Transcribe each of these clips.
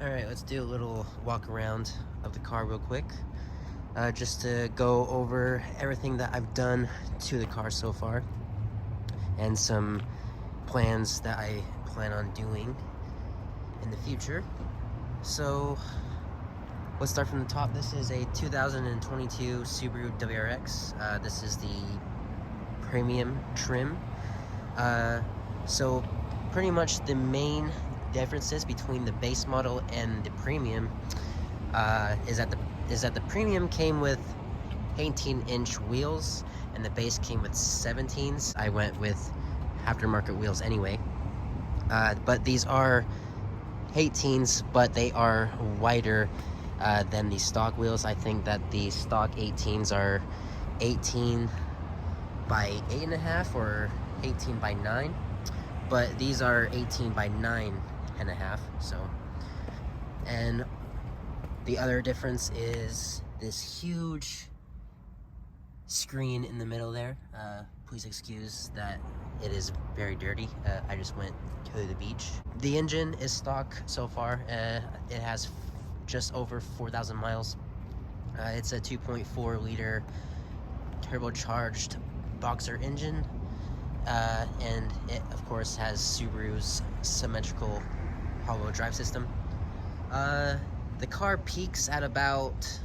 Alright, let's do a little walk around of the car real quick. Just to go over everything that I've done to the car so far. And some plans that I plan on doing in the future. So, let's start from the top. This is a 2022 Subaru WRX. This is the premium trim. So, pretty much the main differences between the base model and the premium is that the premium came with 18-inch wheels and the base came with 17s. I went with aftermarket wheels anyway, but these are 18s, but they are wider than the stock wheels. I think that the stock 18s are 18 by 8.5 or 18 by 9, but these are 18 by 9.5. So, and the other difference is this huge screen in the middle there. Please excuse that it is very dirty. I just went to the beach. The engine is stock so far. It has just over 4,000 miles. It's a 2.4 liter turbocharged boxer engine, and it of course has Subaru's symmetrical all-wheel drive system. The car peaks at about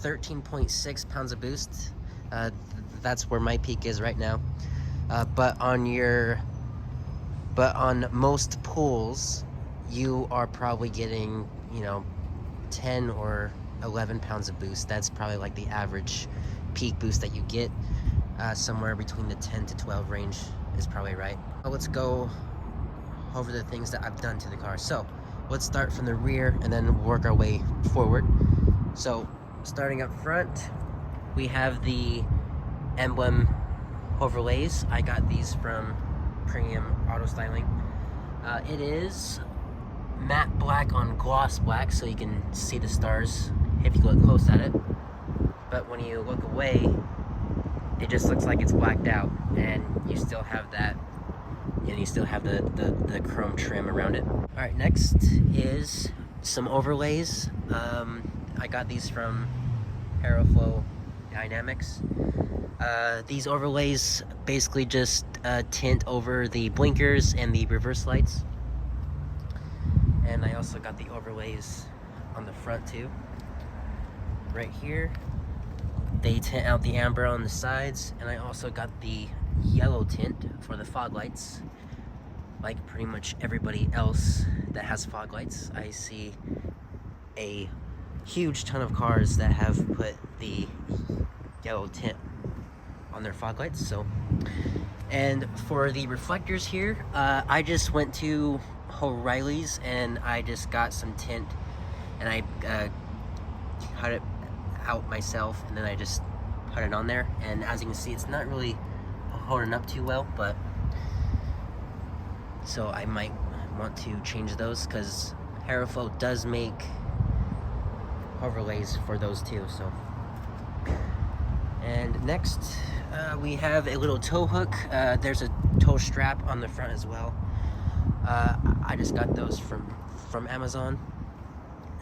13.6 pounds of boost. That's where my peak is right now. But on most pulls, you are probably getting, 10 or 11 pounds of boost. That's probably like the average peak boost that you get. Somewhere between the 10 to 12 range is probably right. Let's go over the things that I've done to the car. So let's start from the rear and then work our way forward. So starting up front, we have the Emblem Overlays. I got these from Premium Auto Styling. It is matte black on gloss black, so you can see the stars if you look close at it. But when you look away, it just looks like it's blacked out, and you still have that, you still have the chrome trim around it. All right, next is some overlays. I got these from Aeroflow Dynamics. These overlays basically just tint over the blinkers and the reverse lights. And I also got the overlays on the front too. Right here, they tint out the amber on the sides, and I also got the yellow tint for the fog lights. Like pretty much everybody else that has fog lights, I see a huge ton of cars that have put the yellow tint on their fog lights. So, and for the reflectors here, I just went to O'Reilly's and I just got some tint, and I cut it out myself, and then I just put it on there. And as you can see, it's not really holding up too well, but so I might want to change those, because Aeroflow does make overlays for those too. So, and next we have a little tow hook. There's a tow strap on the front as well. I just got those from Amazon.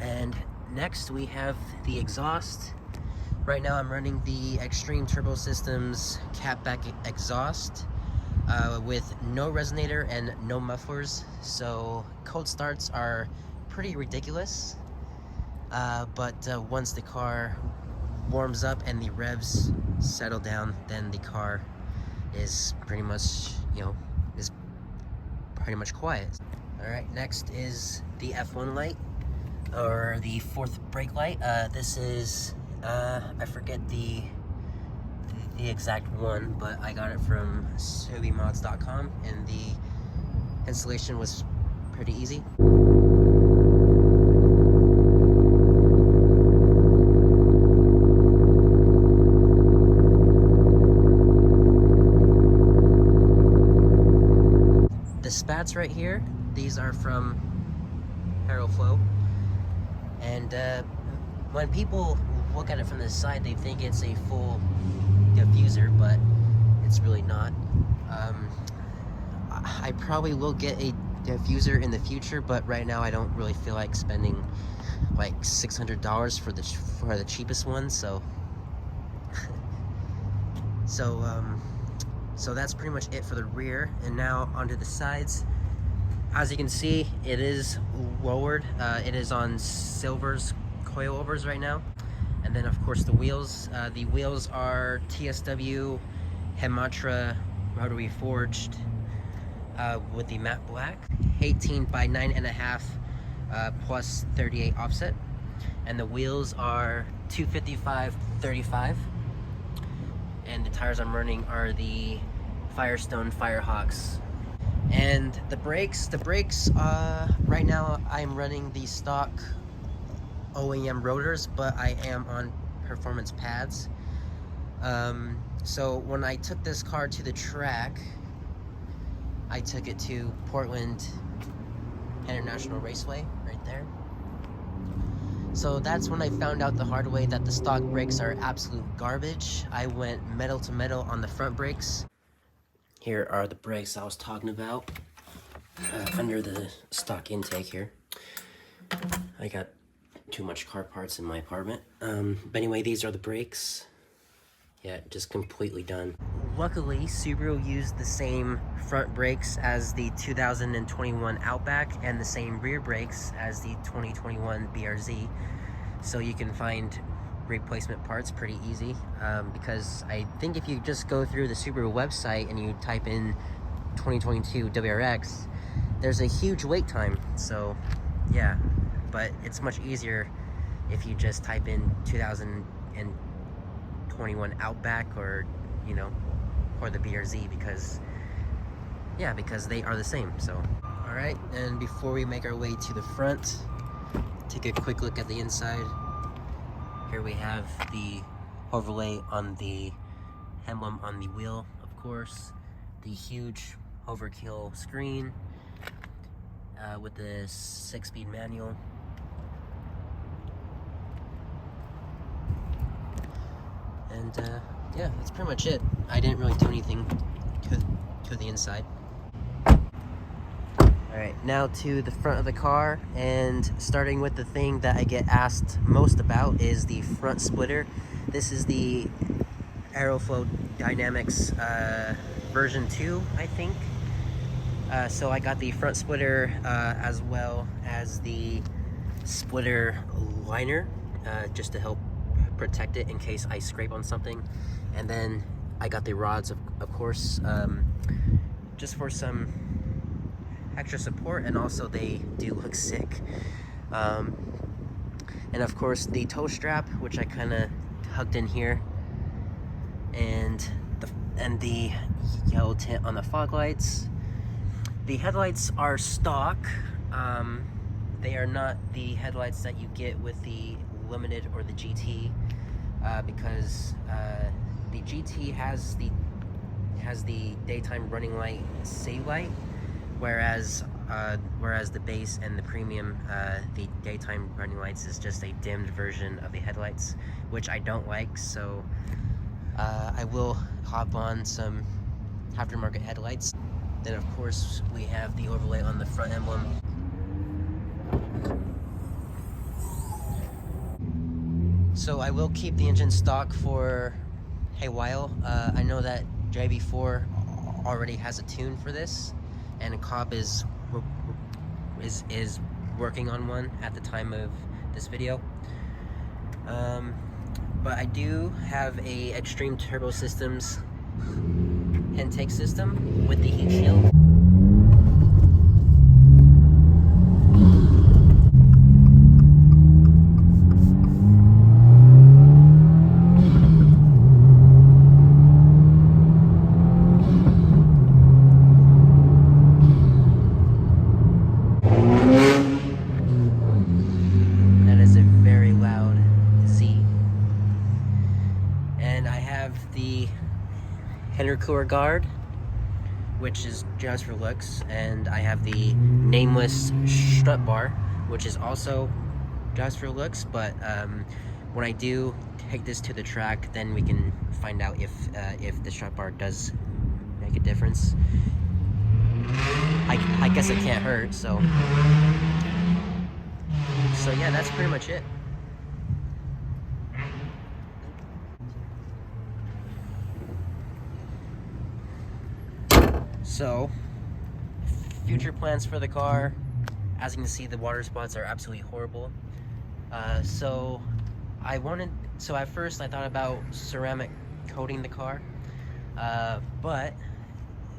And next we have the exhaust. Right now I'm running the Extreme Turbo Systems catback exhaust with no resonator and no mufflers. So cold starts are pretty ridiculous. But once the car warms up and the revs settle down, then the car is pretty much, is pretty much quiet. All right, next is the F1 light, or the fourth brake light. This is, I forget the exact one, but I got it from SubiMods.com, and the installation was pretty easy. The spats right here, these are from Aeroflow, and when people look at it from the side, they think it's a full diffuser, but it's really not. I probably will get a diffuser in the future, but right now I don't really feel like spending like $600 for the cheapest one. So so that's pretty much it for the rear. And now onto the sides. As you can see, it is lowered. It is on Silver's coilovers right now. And then of course the wheels. The wheels are TSW Hematra rotary forged with the matte black, 18 by 9.5 plus 38 offset. And the wheels are 255/35. And the tires I'm running are the Firestone Firehawks. And the brakes, right now I'm running the stock OEM rotors, but I am on performance pads. So when I took this car to the track, I took it to Portland International Raceway, right there. So that's when I found out the hard way that the stock brakes are absolute garbage. I went metal to metal on the front brakes. Here are the brakes I was talking about under the stock intake here. I got too much car parts in my apartment. But anyway, these are the brakes. Yeah, just completely done. Luckily, Subaru used the same front brakes as the 2021 Outback and the same rear brakes as the 2021 BRZ. So you can find replacement parts pretty easy, because I think if you just go through the Subaru website and you type in 2022 WRX, there's a huge wait time. So yeah, but it's much easier if you just type in 2021 Outback, or you know, or the BRZ, because they are the same. So all right, and before we make our way to the front, take a quick look at the inside. Here we have the overlay on the emblem on the wheel, of course, the huge overkill screen with the 6-speed manual. And yeah, that's pretty much it. I didn't really do anything to the inside. Alright, now to the front of the car, and starting with the thing that I get asked most about is the front splitter. This is the Aeroflow Dynamics version 2, I think. So I got the front splitter as well as the splitter liner, just to help protect it in case I scrape on something. And then I got the rods, of course, just for some extra support, and also they do look sick. And of course the toe strap, which I kind of hugged in here, and the yellow tint on the fog lights. The headlights are stock. They are not the headlights that you get with the Limited or the GT, because the GT has the daytime running light save light, whereas the base and the premium, the daytime running lights is just a dimmed version of the headlights, which I don't like. So I will hop on some aftermarket headlights. Then of course we have the overlay on the front emblem. So I will keep the engine stock for a while. I know that JB4 already has a tune for this, and Cobb is working on one at the time of this video. But I do have a Extreme Turbo Systems intake system with the heat shield. Intercooler guard, which is just for looks, and I have the nameless strut bar, which is also just for looks. But when I do take this to the track, then we can find out if the strut bar does make a difference. I guess it can't hurt. So yeah, that's pretty much it. So, future plans for the car. As you can see, the water spots are absolutely horrible. So at first I thought about ceramic coating the car, but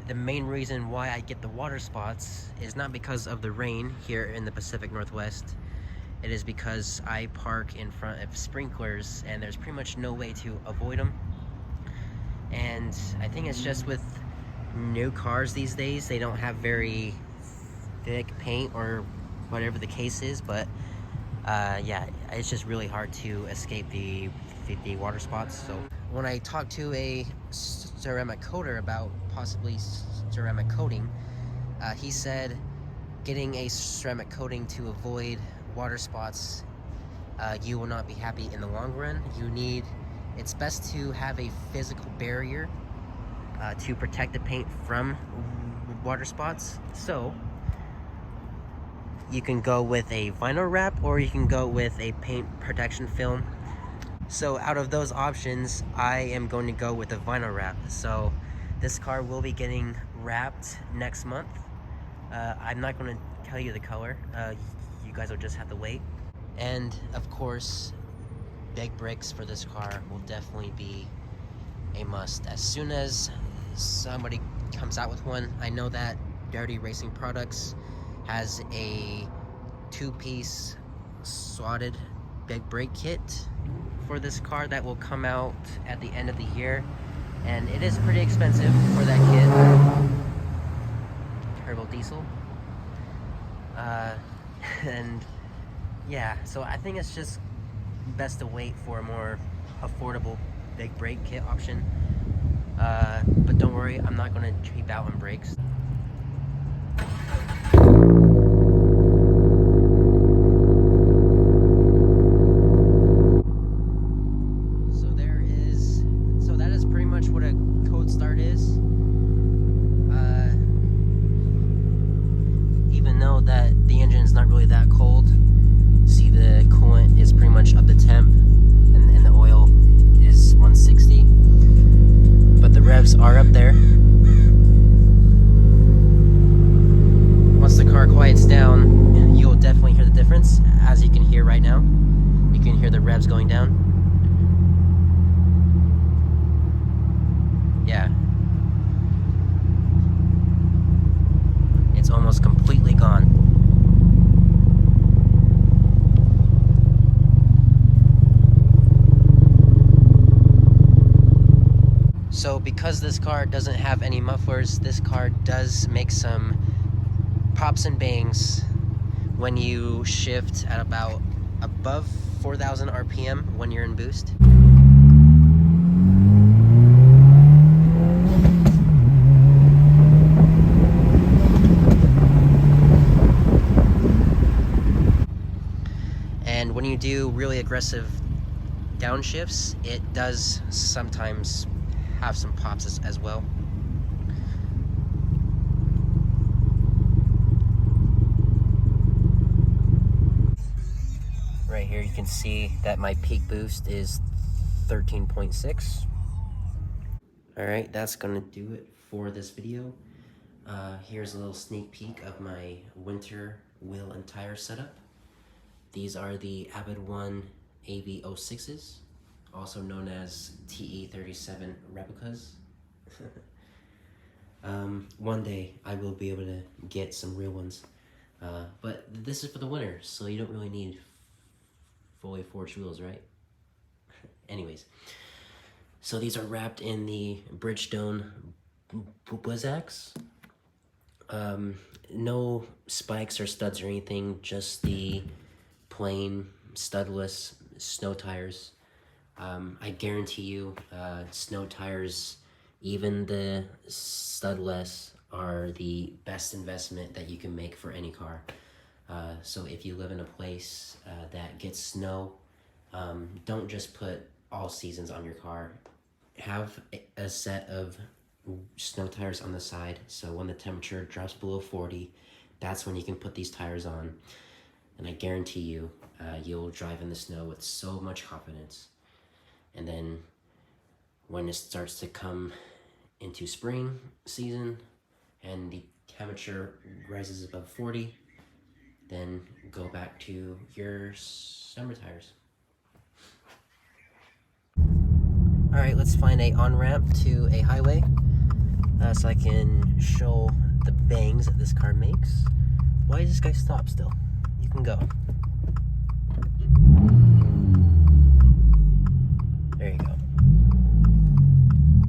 the main reason why I get the water spots is not because of the rain here in the Pacific Northwest. It is because I park in front of sprinklers and there's pretty much no way to avoid them. And I think it's just with new cars these days, they don't have very thick paint or whatever the case is, but yeah, it's just really hard to escape the water spots. So when I talked to a ceramic coater about possibly ceramic coating, he said getting a ceramic coating to avoid water spots, you will not be happy in the long run. It's best to have a physical barrier to protect the paint from water spots. So you can go with a vinyl wrap or you can go with a paint protection film. So out of those options, I am going to go with a vinyl wrap. So this car will be getting wrapped next month. I'm not going to tell you the color. You guys will just have to wait. And of course, big brakes for this car will definitely be a must. As soon as somebody comes out with one, I know that Dirty Racing Products has a 2-piece slotted big brake kit for this car that will come out at the end of the year, and it is pretty expensive for that kit. Turbo diesel. And yeah, so I think it's just best to wait for a more affordable big brake kit option. But don't worry, I'm not going to cheap out on brakes. So that is pretty much what a cold start is. Even though that the engine is not really that cold, see the coolant is pretty much up to temp, and the oil is 160. But the revs are up there. Once the car quiets down, you'll definitely hear the difference, as you can hear right now. You can hear the revs going down. Yeah. It's almost completely gone. So because this car doesn't have any mufflers, this car does make some pops and bangs when you shift at about above 4,000 RPM when you're in boost. And when you do really aggressive downshifts, it does sometimes have some pops as well. Right here you can see that my peak boost is 13.6. Alright, that's gonna do it for this video. Here's a little sneak peek of my winter wheel and tire setup. These are the Avid One AV06s, also known as TE37 replicas. One day I will be able to get some real ones, but this is for the winter, so you don't really need fully forged wheels, right? Anyways, so these are wrapped in the Bridgestone WRX. No spikes or studs or anything, just the plain studless snow tires. I guarantee you, snow tires, even the studless, are the best investment that you can make for any car. So if you live in a place that gets snow, don't just put all seasons on your car. Have a set of snow tires on the side, so when the temperature drops below 40, that's when you can put these tires on. And I guarantee you, you'll drive in the snow with so much confidence. And then when it starts to come into spring season and the temperature rises above 40, then go back to your summer tires. All right, let's find a on-ramp to a highway so I can show the bangs that this car makes. Why does this guy stop still? You can go.